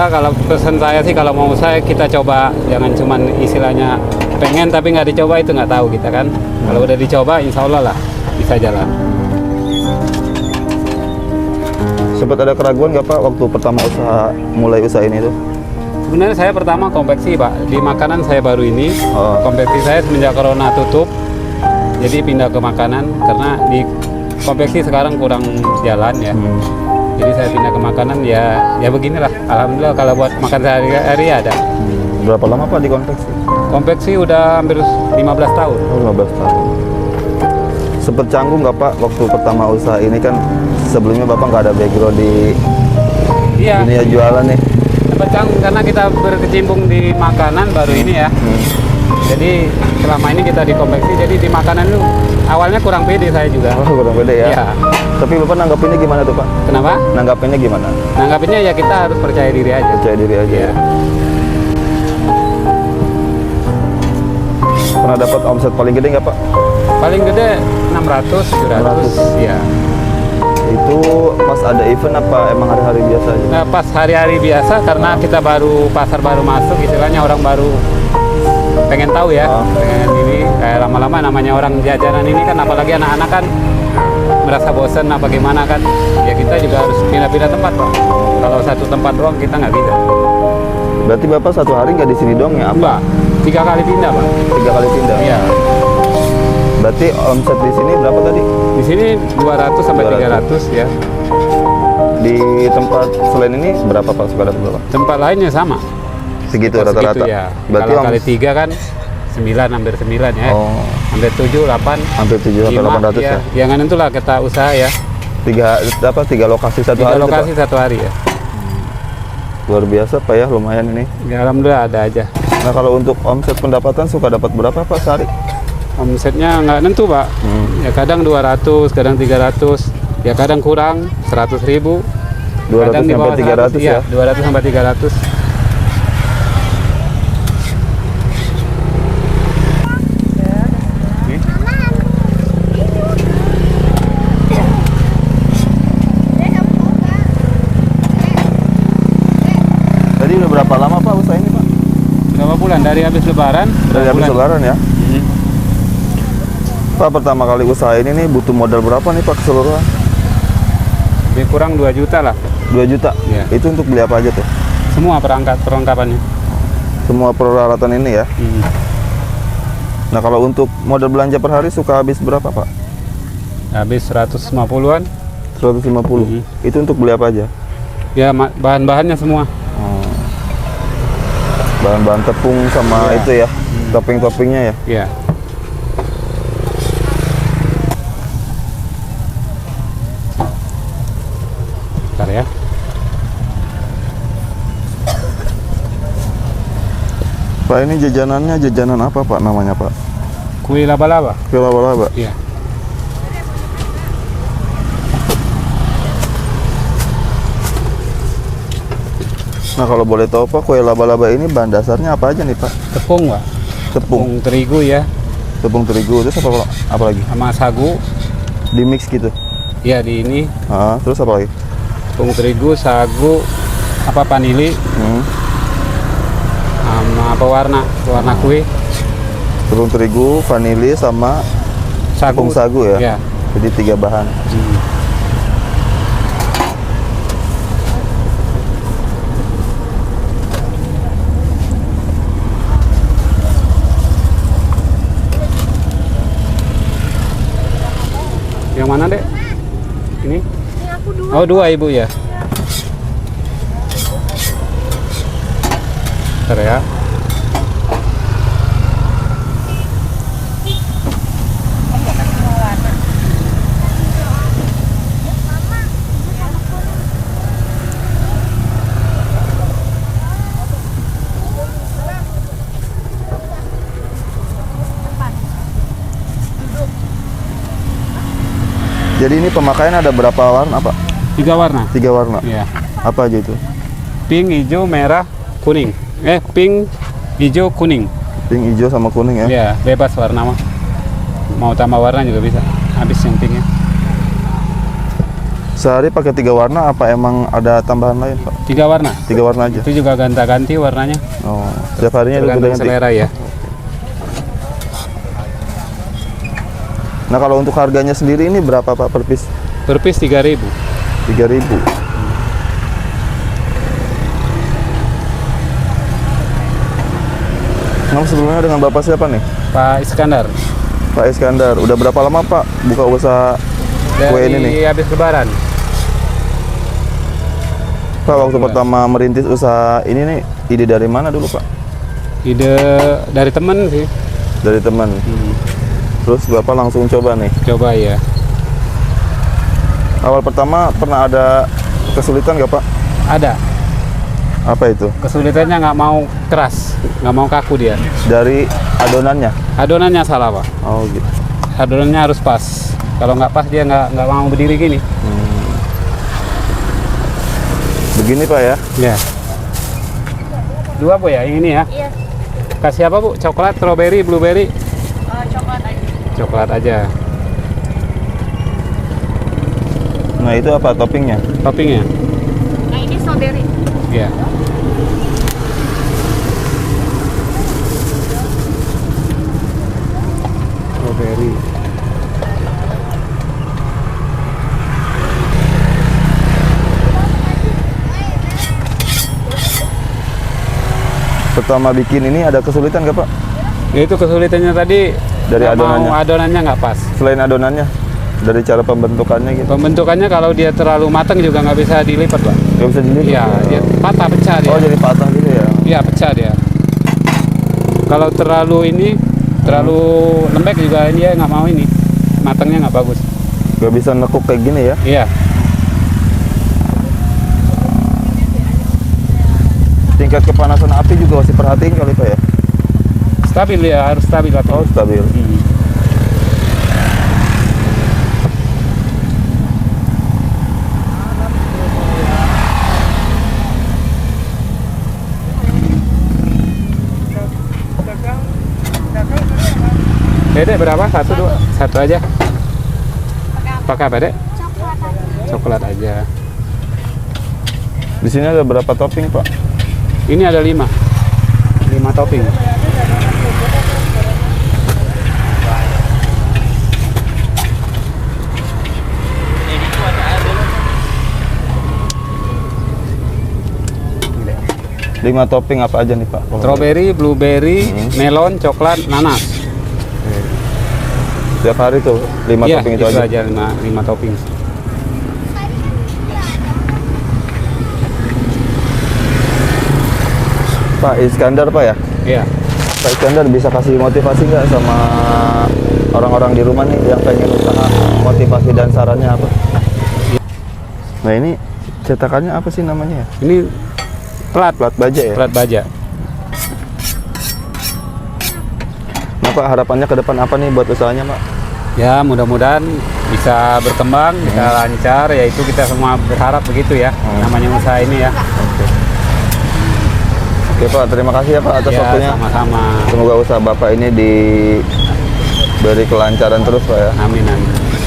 Ya kalau pesan saya sih kalau mau usaha kita coba, jangan cuman istilahnya pengen tapi nggak dicoba itu nggak tahu kita kan. Kalau udah dicoba insya Allah lah bisa jalan. Sempat ada keraguan nggak Pak waktu pertama mulai usaha ini tuh? Sebenarnya saya pertama konveksi Pak, di makanan saya baru ini. Konveksi saya semenjak corona tutup, jadi pindah ke makanan karena di konveksi sekarang kurang jalan ya. Jadi saya pindah ke makanan ya beginilah. Alhamdulillah kalau buat makan sehari-hari ada. Berapa lama Pak di konveksi? Konveksi udah hampir 15 tahun. Oh, 15 tahun. Sempet canggung nggak Pak waktu pertama usaha ini kan sebelumnya Bapak nggak ada background di dunia jualan nih? Sempet canggung karena kita berkecimpung di makanan baru ini ya. Jadi selama ini kita di konveksi, jadi di makanan itu awalnya kurang pede saya juga. Oh, kurang pede ya? Iya. Tapi Bapak nanggapinnya gimana tuh Pak? Kenapa? Nanggapinnya gimana? Nanggapinnya ya kita harus percaya diri aja. Percaya diri aja ya? Pernah dapat omset paling gede nggak Pak? Paling gede 600, 700 ya. Itu pas ada event apa emang hari-hari biasa aja? Nah, pas hari-hari biasa karena kita pasar baru masuk, istilahnya orang baru pengen tahu ya. Pengen ini kayak lama-lama namanya orang jajanan ini kan, apalagi anak-anak kan merasa bosan apa gimana kan. Ya kita juga harus pindah-pindah tempat Pak. Kalau satu tempat doang kita nggak bisa. Berarti Bapak satu hari nggak di sini dong ya? Apa? 3 kali pindah Pak. 3 kali pindah? Iya. Berarti omset di sini berapa tadi? Di sini 200 sampai 300 ya. Di tempat selain ini berapa Pak? Suka dapat berapa? Tempat lainnya sama. Segitu rata-rata? Ya. Berarti kalau kali 3 kan 9, hampir 9 ya. Oh. Hampir 7, 8. Hampir 7 sampai 800 ya? Jangan itulah kita usaha ya. 3 lokasi satu 3 hari? 3 lokasi satu hari ya. Luar biasa Pak ya, lumayan ini. Ya alhamdulillah ada aja. Nah kalau untuk omset pendapatan suka dapat berapa Pak sehari? Omsetnya nggak nentu Pak. Ya kadang 200, kadang 300. Ya kadang kurang 100.000. 200 kadang di bawah sampai 300 ya? 200 sampai 300. Tadi udah berapa lama Pak usaha ini Pak? Berapa bulan? Dari habis lebaran. Dari habis lebaran ya? Pak pertama kali usaha ini nih butuh modal berapa nih Pak keseluruhan? Lebih kurang 2 juta lah. 2 juta? Ya. Itu untuk beli apa aja tuh? Semua perlengkapannya. Semua peralatan ini ya? Nah kalau untuk modal belanja per hari suka habis berapa Pak? Habis 150-an. 150? Itu untuk beli apa aja? Ya bahan-bahannya semua. Bahan-bahan tepung sama itu ya? Topping-toppingnya ya? Iya. Bentar ya. Pak ini jajanannya jajanan apa Pak namanya Pak? Kue laba-laba. Kue laba-laba? Iya. Nah kalau boleh tahu Pak, kue laba-laba ini bahan dasarnya apa aja nih Pak? Tepung Pak. Tepung Terigu ya. Tepung terigu, terus apa lagi? Sama sagu. Di mix gitu? Iya di ini. Terus apa lagi? Tepung terigu, sagu, vanili. Sama warna kue. Tepung terigu, vanili, sama tepung sagu ya? Iya. Jadi 3 bahan. Yang mana Dek? Ini? Ini aku 2. Oh 2 Ibu ya. Bentar ya. Jadi ini pemakaian ada berapa warna Pak? 3 warna. 3 warna? Iya. Apa aja itu? Pink, hijau, merah, kuning. Pink, hijau, kuning. Pink, hijau, sama kuning ya? Iya, bebas warna mah. Mau tambah warna juga bisa. Habis yang pinknya. Sehari pakai 3 warna apa emang ada tambahan lain Pak? 3 warna. 3 warna aja? Itu juga ganti-ganti warnanya. Oh, setiap harinya itu Tergantung ganti? selera ya. Nah kalau untuk harganya sendiri ini berapa Pak per piece? Per piece 3.000. 3.000. Nah sebelumnya dengan Bapak siapa nih? Pak Iskandar. Pak Iskandar. Udah berapa lama Pak buka usaha kue ini nih? Dari habis lebaran. Pak waktu pertama merintis usaha ini nih, ide dari mana dulu Pak? Ide dari temen sih. Dari teman. Terus Bapak langsung coba nih? Coba ya. Awal pertama pernah ada kesulitan nggak Pak? Ada. Apa itu? Kesulitannya nggak mau keras, nggak mau kaku dia. Dari adonannya? Adonannya salah Pak. Oh gitu. Adonannya harus pas. Kalau nggak pas dia nggak mau berdiri gini. Begini Pak ya? Ya. Dua Bu ya, yang ini ya. Iya, Kasih apa Bu? Coklat, strawberry, blueberry? coklat aja. Coklat aja. Nah itu apa toppingnya? Toppingnya? Nah ini strawberry. Ya. Strawberry. Pertama bikin ini ada kesulitan nggak Pak? Itu kesulitannya tadi Dari nggak mau adonannya? adonannya nggak pas. Selain adonannya? Dari cara pembentukannya gitu? Pembentukannya kalau dia terlalu matang juga nggak bisa dilipat Pak. Nggak bisa dilipat? Iya, dia patah pecah dia. Oh jadi patah gitu ya? Iya pecah dia. Kalau terlalu ini, terlalu lembek juga dia nggak mau ini, matangnya nggak bagus. Nggak bisa nekuk kayak gini ya? Iya. Tingkat kepanasan api juga masih perhatiin kali Pak ya? Stabil ya, harus stabil api. Oh stabil. Dedek berapa? Satu dua, satu aja. Pakai apa Dek? Coklat aja. Coklat aja. Di sini ada berapa topping Pak? Ini ada 5 topping. Lima topping apa aja nih Pak? Strawberry, blueberry, melon, coklat, nanas. Setiap hari tuh 5 Iya, topping itu aja? aja 5 topping. Pak Iskandar Pak ya? Iya. Pak Iskandar bisa kasih motivasi nggak sama orang-orang di rumah nih yang pengen usaha, motivasi dan sarannya apa? Nah ini cetakannya apa sih namanya ya? Ini plat Plat baja ya? plat baja. Nah Pak harapannya ke depan apa nih buat usahanya Pak? Ya mudah-mudahan bisa berkembang, bisa lancar. Ya itu kita semua berharap begitu ya. Namanya usaha ini ya. Oke Pak, terima kasih ya Pak atas Ya waktunya. sama-sama. Semoga usaha Bapak ini diberi kelancaran terus Pak ya. Amin amin.